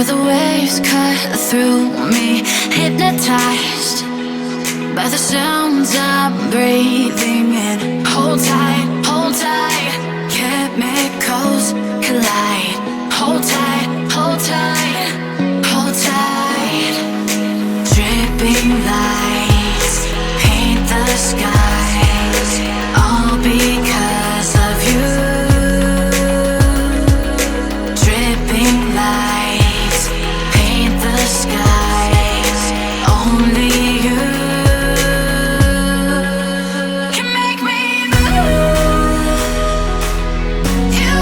Feel the waves cut through me, hypnotized by the sounds I'm breathing in. Hold tight, hold tight, chemicals collide. Hold tight, hold tight, hold tight. Dripping lights paint the skies, all because of you. Dripping lights paint the skies, only you can make me move. You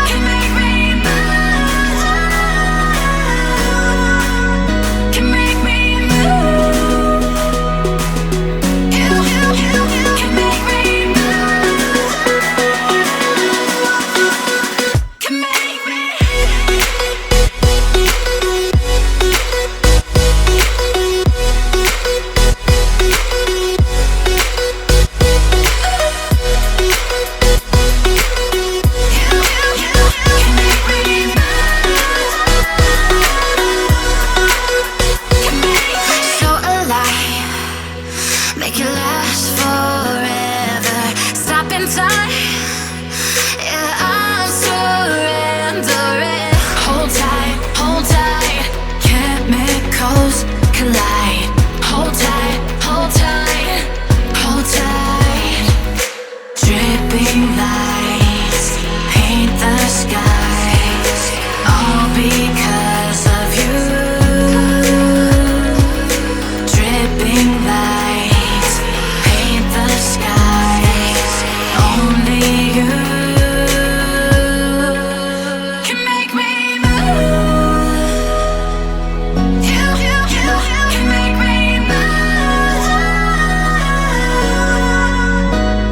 can make me move. Can make me move. You can make me move. Can make me. So alive, make it last forever. Stop in time, yeah, I'm surrendering. Hold tight, chemicals collide. Hold tight, hold tight, hold tight. Dripping lights paint the skies, all because of you. Dripping lights paint the skies, only you can make me move. You can make me move.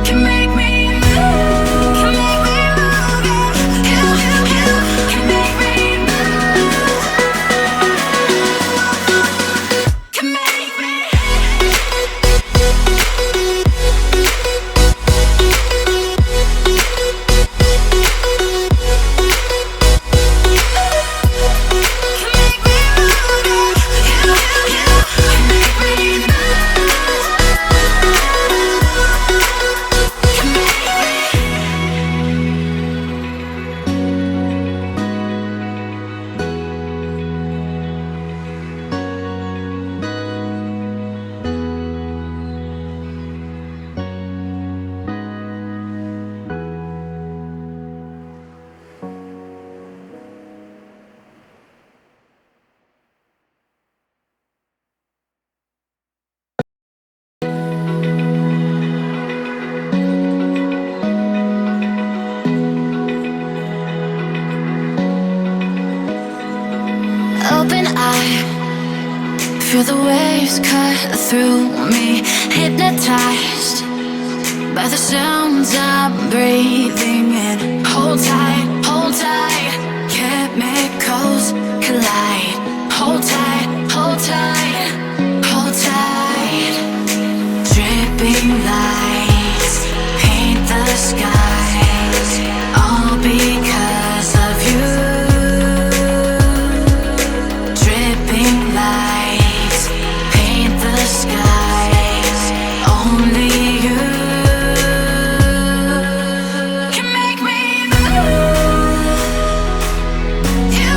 Can make me move. Can make me move. You can make me move. Can make me. Open eye, feel the waves cut through me, hypnotized by the sounds I'm breathing in. Hold tight, chemicals collide. Hold tight, hold tight, hold tight. Dripping lights paint the skies, all because of you. Dripping lights paint the skies, only you can make me move. You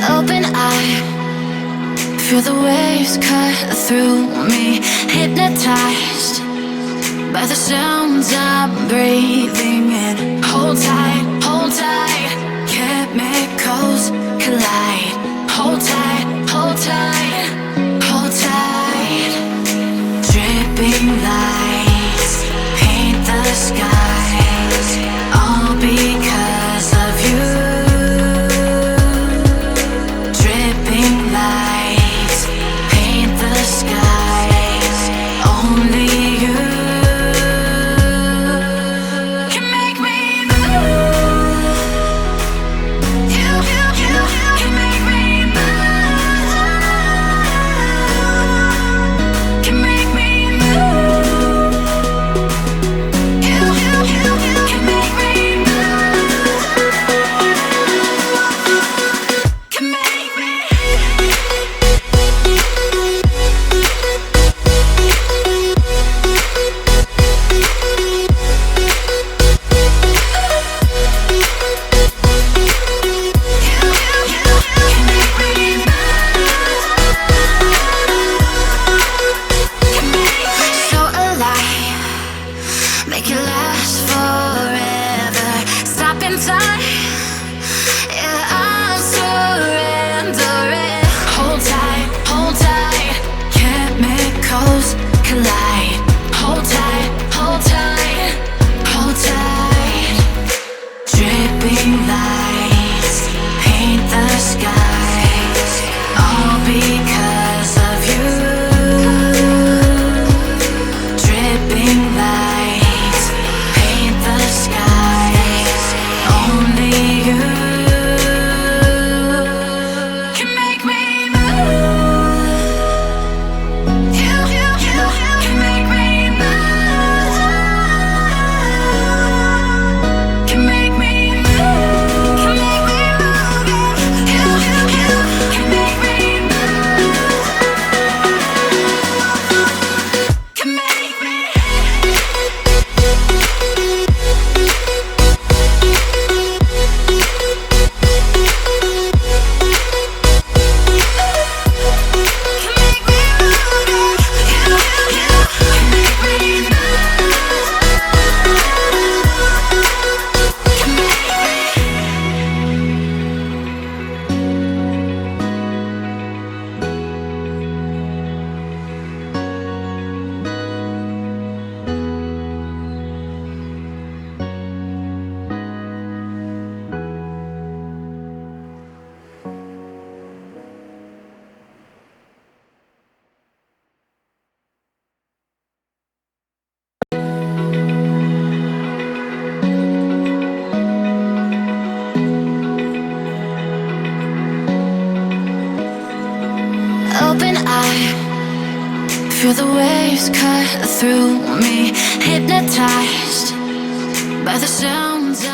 Open eye, feel the waves cut through me. Hypnotized by the sounds I'm breathing in. Hold tight, chemicals collide. Hold tight, hold tight, hold tight. Dripping lights paint the skies, all because of you. Dripping lights paint the skies, only you can make me move. You can make me move. Can make me move. You can make me move. Can make me. So alive, make it last forever. Stop in time, yeah, I'm surrendering. Hold tight, chemicals collide. Hold tight, hold tight, hold tight. Dripping lights paint the skies, all because of you. Dripping lights paint the skies, only you can make me move. You can make me move. Can make me move. Can make me move. You can make me move. Can make me. Open eye, feel the waves cut through me. Hypnotized by the sounds